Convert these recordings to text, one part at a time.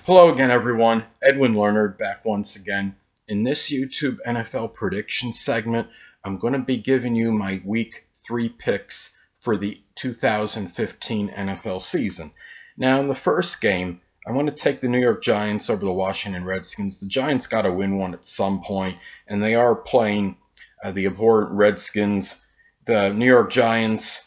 Hello again, everyone. Edwin Learnard back once again. In this YouTube NFL prediction segment, I'm going to be giving you my Week 3 picks for the 2015 NFL season. Now, in the first game, I want to take the New York Giants over the Washington Redskins. The Giants got to win one at some point, and they are playing the abhorrent Redskins. The New York Giants,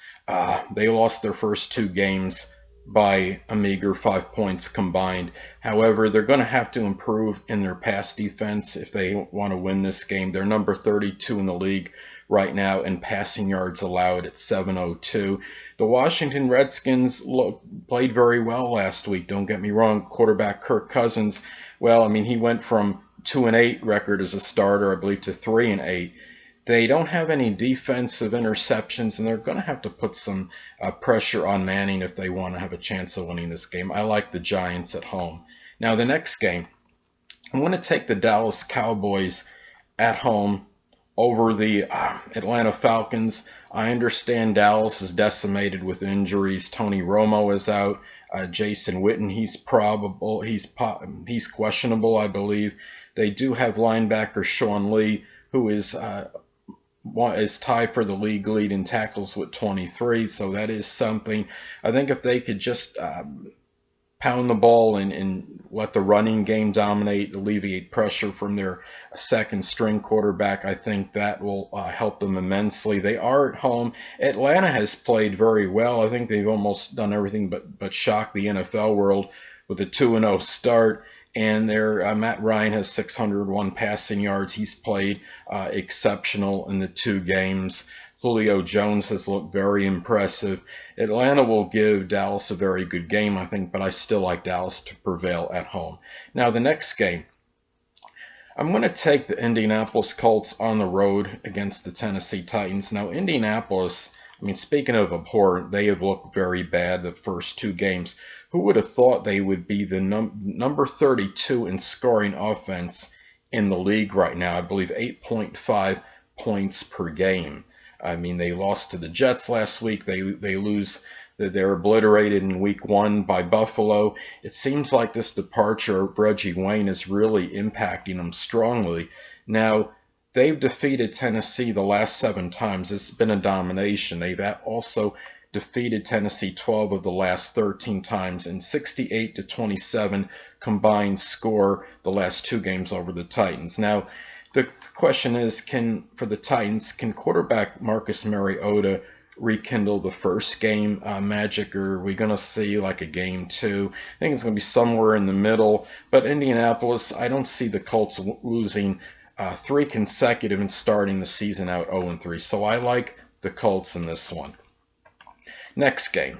they lost their first two games by a meager 5 points combined. However, they're going to have to improve in their pass defense if they want to win this game. They're number 32 in the league right now in passing yards allowed at 702. The Washington Redskins played very well last week. Don't get me wrong. Quarterback Kirk Cousins, well, I mean, he went from 2-8 record as a starter, I believe, to 3-8. They don't have any defensive interceptions, and they're going to have to put some pressure on Manning if they want to have a chance of winning this game. I like the Giants at home. Now, the next game, I'm going to take the Dallas Cowboys at home over the Atlanta Falcons. I understand Dallas is decimated with injuries. Tony Romo is out. Jason Witten, he's questionable, I believe. They do have linebacker Sean Lee, who is tied for the league lead in tackles with 23, so that is something. I think if they could just pound the ball and let the running game dominate, alleviate pressure from their second string quarterback, I think that will help them immensely. They are at home. Atlanta has played very well. I think they've almost done everything but shock the NFL world with a 2-0 start. And their Matt Ryan has 601 passing yards. He's played exceptional in the two games. Julio Jones has looked very impressive. Atlanta will give Dallas a very good game, I think, but I still like Dallas to prevail at home. Now, the next game, I'm going to take the Indianapolis Colts on the road against the Tennessee Titans. Now, Indianapolis, I mean, speaking of abhorrent, they have looked very bad the first two games. Who would have thought they would be the number 32 in scoring offense in the league right now? I believe 8.5 points per game. I mean, they lost to the Jets last week. They lose. They're obliterated in week 1 by Buffalo. It seems like this departure of Reggie Wayne is really impacting them strongly. Now, they've defeated Tennessee the last 7 times. It's been a domination. They've also defeated Tennessee 12 of the last 13 times, and 68-27 combined score the last 2 games over the Titans. Now, the question is, for the Titans, can quarterback Marcus Mariota rekindle the first game magic, or are we going to see like a game 2? I think it's going to be somewhere in the middle, but Indianapolis, I don't see the Colts losing 3 consecutive and starting the season out 0-3, so I like the Colts in this one. Next game.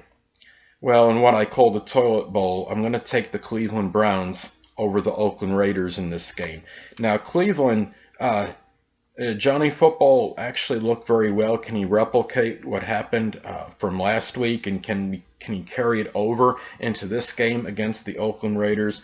Well, in what I call the toilet bowl, I'm going to take the Cleveland Browns over the Oakland Raiders in this game. Now, Cleveland, Johnny Football actually looked very well. Can he replicate what happened from last week, and can he carry it over into this game against the Oakland Raiders?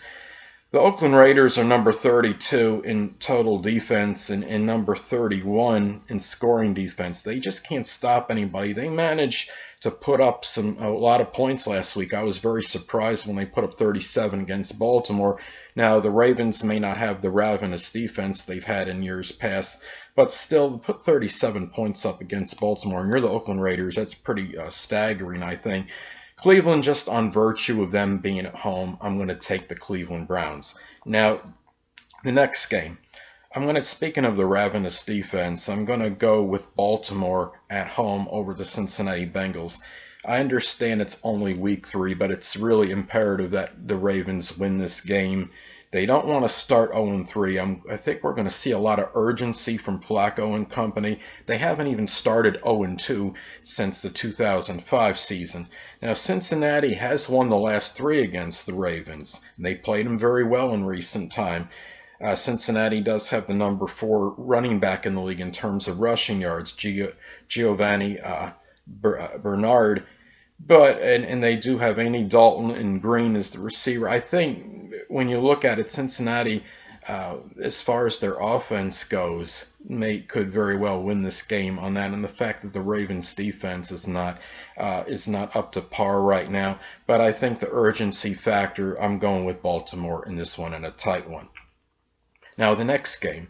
The Oakland Raiders are number 32 in total defense and number 31 in scoring defense. They just can't stop anybody. They managed to put up a lot of points last week. I was very surprised when they put up 37 against Baltimore. Now, the Ravens may not have the ravenous defense they've had in years past, but still, put 37 points up against Baltimore, and you're the Oakland Raiders. That's pretty staggering, I think. Cleveland, just on virtue of them being at home, I'm going to take the Cleveland Browns. Now, the next game, speaking of the ravenous defense, I'm going to go with Baltimore at home over the Cincinnati Bengals. I understand it's only week 3, but it's really imperative that the Ravens win this game. They don't want to start 0-3. I think we're going to see a lot of urgency from Flacco and company. They haven't even started 0-2 since the 2005 season. Now, Cincinnati has won the last 3 against the Ravens. They played them very well in recent time. Cincinnati does have the number 4 running back in the league in terms of rushing yards, Giovanni Bernard. But and they do have Andy Dalton and Green as the receiver. I think when you look at it, Cincinnati, as far as their offense goes, could very well win this game on that, and the fact that the Ravens' defense is not up to par right now. But I think the urgency factor, I'm going with Baltimore in this one, and a tight one. Now the next game,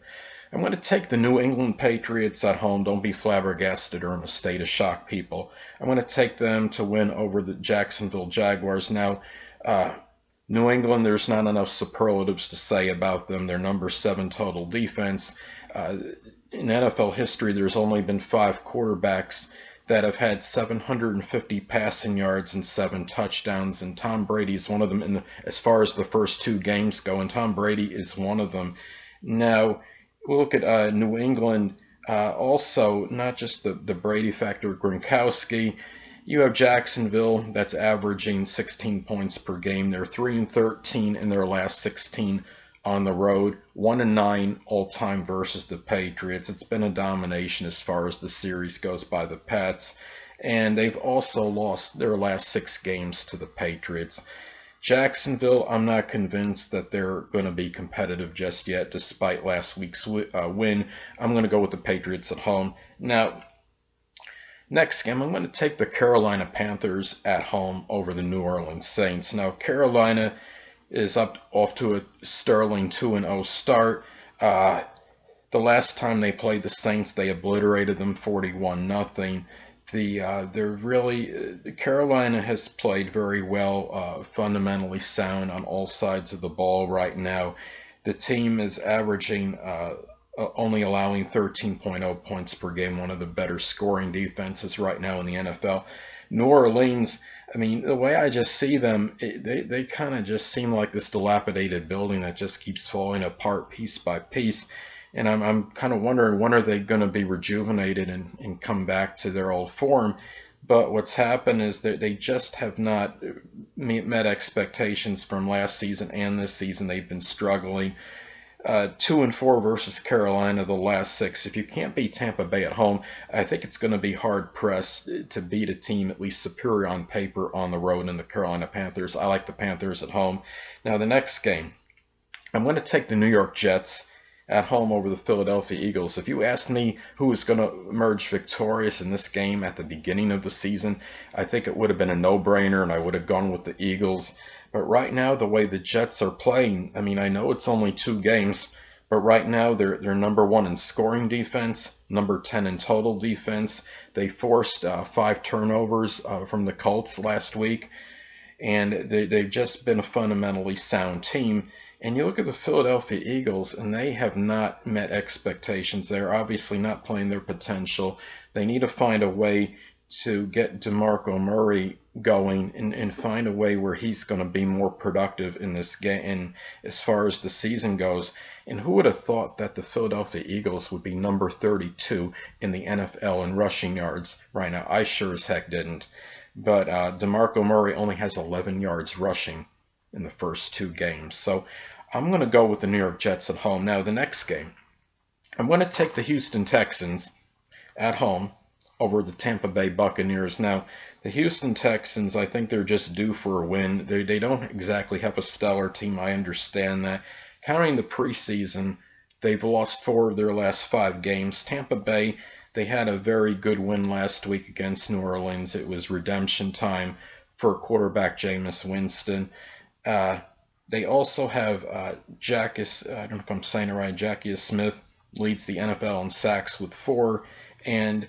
I'm going to take the New England Patriots at home. Don't be flabbergasted or in a state of shock, people. I'm going to take them to win over the Jacksonville Jaguars. Now, New England, there's not enough superlatives to say about them. They're number 7 total defense. In NFL history, there's only been 5 quarterbacks that have had 750 passing yards and 7 touchdowns, and Tom Brady's one of them as far as the first 2 games go, and Tom Brady is one of them. Now, we'll look at New England, also not just the Brady factor, Gronkowski. You have Jacksonville that's averaging 16 points per game. They're 3-13 in their last 16 on the road, 1-9 all-time versus the Patriots. It's been a domination as far as the series goes by the Pats, and they've also lost their last 6 games to the Patriots. Jacksonville, I'm not convinced that they're going to be competitive just yet, despite last week's win. I'm going to go with the Patriots at home. Now, next game, I'm going to take the Carolina Panthers at home over the New Orleans Saints. Now, Carolina is off to a sterling 2-0 start. The last time they played the Saints, they obliterated them 41-0. Carolina has played very well, fundamentally sound on all sides of the ball right now. The team is averaging only allowing 13.0 points per game, one of the better scoring defenses right now in the NFL. New Orleans, I mean, the way I just see them, they kind of just seem like this dilapidated building that just keeps falling apart piece by piece. And I'm kind of wondering, when are they going to be rejuvenated and come back to their old form? But what's happened is that they just have not met expectations from last season and this season. They've been struggling. 2-4 versus Carolina, the last 6. If you can't beat Tampa Bay at home, I think it's going to be hard-pressed to beat a team at least superior on paper on the road in the Carolina Panthers. I like the Panthers at home. Now, the next game, I'm going to take the New York Jets at home over the Philadelphia Eagles. If you asked me who was going to emerge victorious in this game at the beginning of the season, I think it would have been a no-brainer, and I would have gone with the Eagles. But right now, the way the Jets are playing, I mean, I know it's only 2 games, but right now they're number 1 in scoring defense, number 10 in total defense. They forced 5 turnovers from the Colts last week, and they've just been a fundamentally sound team. And you look at the Philadelphia Eagles, and they have not met expectations. They're obviously not playing their potential. They need to find a way to get DeMarco Murray going and find a way where he's going to be more productive in this game and as far as the season goes. And who would have thought that the Philadelphia Eagles would be number 32 in the NFL in rushing yards right now? I sure as heck didn't. But DeMarco Murray only has 11 yards rushing in the first 2 games. So I'm going to go with the New York Jets at home. Now, the next game, I'm going to take the Houston Texans at home over the Tampa Bay Buccaneers. Now, the Houston Texans, I think they're just due for a win. They don't exactly have a stellar team. I understand that. Counting the preseason, they've lost 4 of their last 5 games. Tampa Bay, they had a very good win last week against New Orleans. It was redemption time for quarterback Jameis Winston. They also have Jackius, I don't know if I'm saying it right, Jackius Smith leads the NFL in sacks with 4. And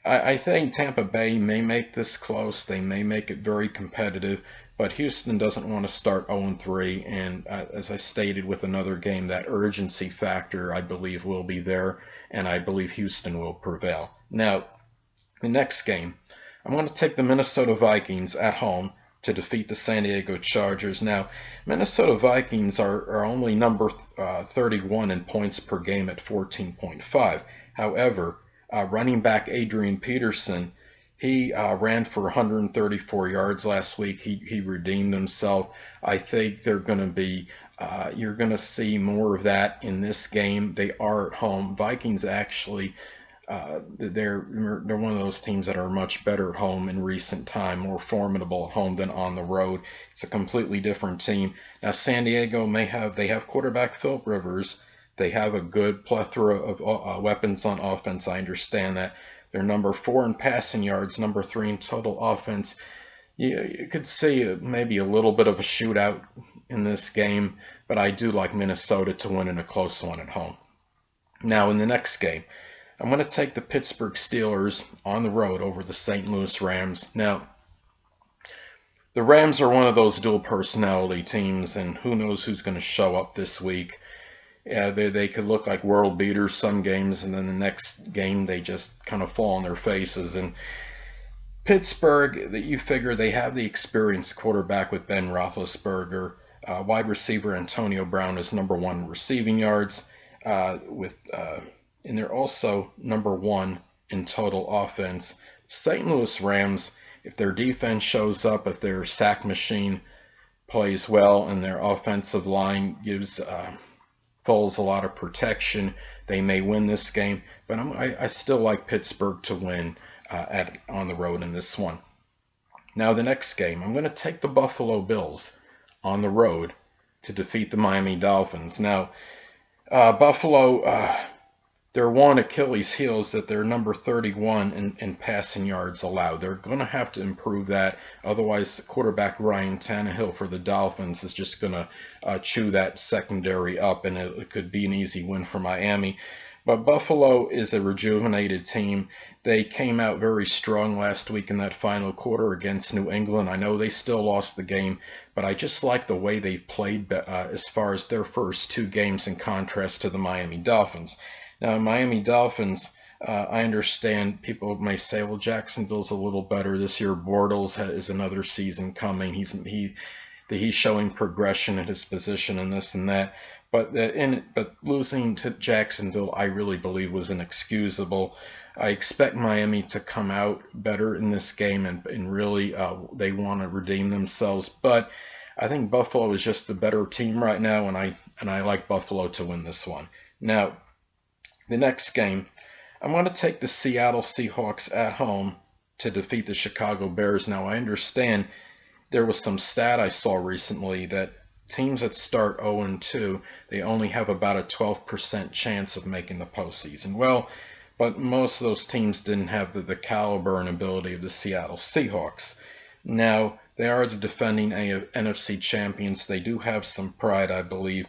I think Tampa Bay may make this close. They may make it very competitive. But Houston doesn't want to start 0-3. And as I stated with another game, that urgency factor, I believe, will be there. And I believe Houston will prevail. Now, the next game, I'm going to take the Minnesota Vikings at home to defeat the San Diego Chargers. Now, Minnesota Vikings are only number 31 in points per game at 14.5. However, running back Adrian Peterson, he ran for 134 yards last week. He redeemed himself. I think they're going to be, you're going to see more of that in this game. They are at home. Vikings actually They're one of those teams that are much better at home in recent time, more formidable at home than on the road. It's a completely different team. Now San Diego they have quarterback Philip Rivers. They have a good plethora of weapons on offense. I understand that. They're number 4 in passing yards, number 3 in total offense. You could see maybe a little bit of a shootout in this game, but I do like Minnesota to win in a close one at home. Now in the next game, I'm going to take the Pittsburgh Steelers on the road over the St. Louis Rams. Now, the Rams are one of those dual personality teams, and who knows who's going to show up this week. Yeah, they could look like world beaters some games, and then the next game they just kind of fall on their faces. And Pittsburgh, that you figure they have the experienced quarterback with Ben Roethlisberger. Wide receiver Antonio Brown is number 1 receiving yards, and they're also number 1 in total offense. St. Louis Rams, if their defense shows up, if their sack machine plays well, and their offensive line gives Foles a lot of protection, they may win this game. But I still like Pittsburgh to win on the road in this one. Now the next game, I'm going to take the Buffalo Bills on the road to defeat the Miami Dolphins. Now, Buffalo, their one Achilles heel is that they're number 31 in passing yards allowed. They're going to have to improve that. Otherwise, quarterback Ryan Tannehill for the Dolphins is just going to chew that secondary up, and it could be an easy win for Miami. But Buffalo is a rejuvenated team. They came out very strong last week in that final quarter against New England. I know they still lost the game, but I just like the way they've played as far as their first 2 games in contrast to the Miami Dolphins. Now, Miami Dolphins, I understand people may say, well, Jacksonville's a little better this year. Bortles is another season coming. He's showing progression at his position and this and that. But losing to Jacksonville, I really believe, was inexcusable. I expect Miami to come out better in this game and really they want to redeem themselves. But I think Buffalo is just the better team right now, and I like Buffalo to win this one. Now, the next game, I'm going to take the Seattle Seahawks at home to defeat the Chicago Bears. Now, I understand there was some stat I saw recently that teams that start 0-2, they only have about a 12% chance of making the postseason. Well, but most of those teams didn't have the caliber and ability of the Seattle Seahawks. Now, they are the defending NFC champions. They do have some pride, I believe.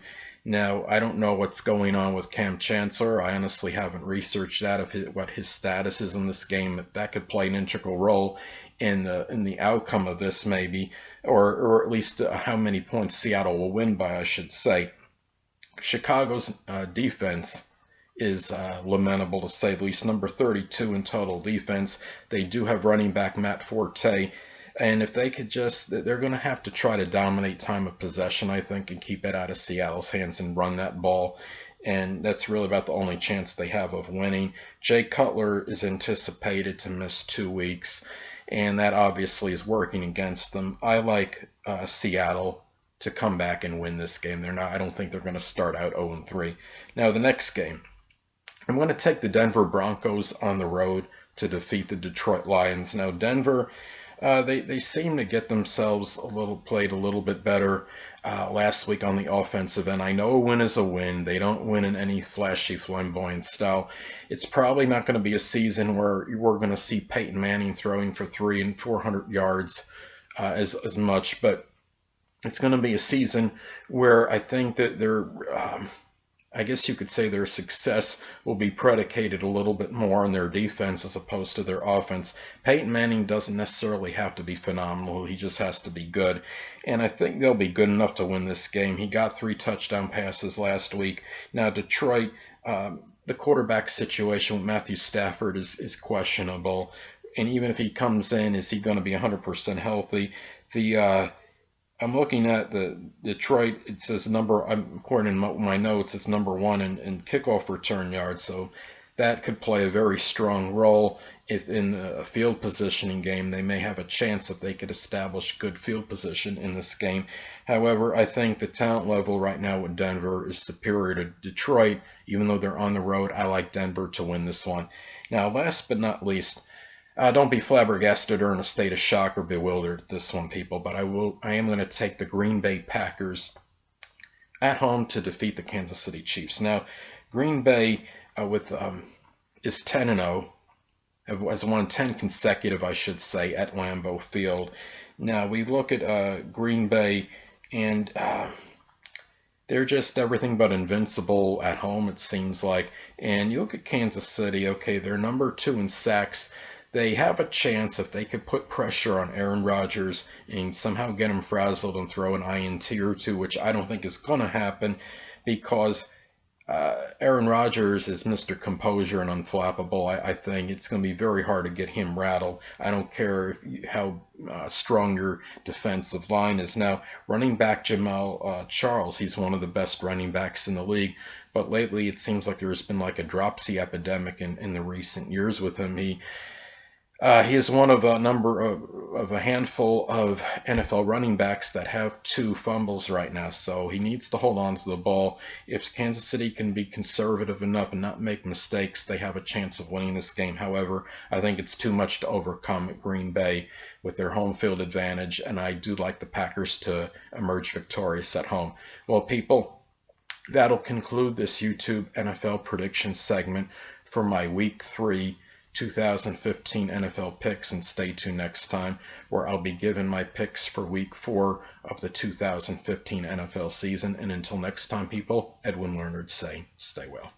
Now, I don't know what's going on with Cam Chancellor. I honestly haven't researched that, what his status is in this game. That could play an integral role in the outcome of this, maybe, or at least how many points Seattle will win by, I should say. Chicago's defense is lamentable, to say the least. Number 32 in total defense. They do have running back Matt Forte. And if they could they're going to have to try to dominate time of possession, I think, and keep it out of Seattle's hands and run that ball. And that's really about the only chance they have of winning. Jay Cutler is anticipated to miss 2 weeks, and that obviously is working against them. I like Seattle to come back and win this game. I don't think they're going to start out 0-3. Now, the next game, I'm going to take the Denver Broncos on the road to defeat the Detroit Lions. Now, Denver, they seem to get themselves played a little bit better last week on the offensive end. I know a win is a win. They don't win in any flashy, flamboyant style. It's probably not going to be a season where we're going to see Peyton Manning throwing for 300 and 400 yards as much, but it's going to be a season where I think that I guess you could say their success will be predicated a little bit more on their defense as opposed to their offense. Peyton Manning doesn't necessarily have to be phenomenal. He just has to be good. And I think they'll be good enough to win this game. He got 3 touchdown passes last week. Now, Detroit, the quarterback situation with Matthew Stafford is questionable. And even if he comes in, is he going to be 100% healthy? I'm looking at the Detroit. It says according to my notes, it's number 1 in kickoff return yards. So that could play a very strong role. If in a field positioning game, they may have a chance that they could establish good field position in this game. However, I think the talent level right now with Denver is superior to Detroit. Even though they're on the road, I like Denver to win this one. Now, last but not least, don't be flabbergasted or in a state of shock or bewildered at this one, people, but I am going to take the Green Bay Packers at home to defeat the Kansas City Chiefs. Now, Green Bay is 10-0, has won 10 consecutive, I should say, at Lambeau Field. Now, we look at Green Bay, and they're just everything but invincible at home, it seems like. And you look at Kansas City, okay, they're number 2 in sacks. They have a chance if they could put pressure on Aaron Rodgers and somehow get him frazzled and throw an INT or two, which I don't think is going to happen because Aaron Rodgers is Mr. Composure and unflappable. I think it's going to be very hard to get him rattled. I don't care how strong your defensive line is. Now, running back Jamal Charles, he's one of the best running backs in the league. But lately, it seems like there's been like a dropsy epidemic in the recent years with him. He is one of a handful of NFL running backs that have 2 fumbles right now, so he needs to hold on to the ball. If Kansas City can be conservative enough and not make mistakes, they have a chance of winning this game. However, I think it's too much to overcome at Green Bay with their home field advantage, and I do like the Packers to emerge victorious at home. Well, people, that'll conclude this YouTube NFL prediction segment for my Week 3 2015 NFL picks, and stay tuned next time where I'll be giving my picks for Week 4 of the 2015 NFL season. And until next time, people, Edwin Learnard saying, stay well.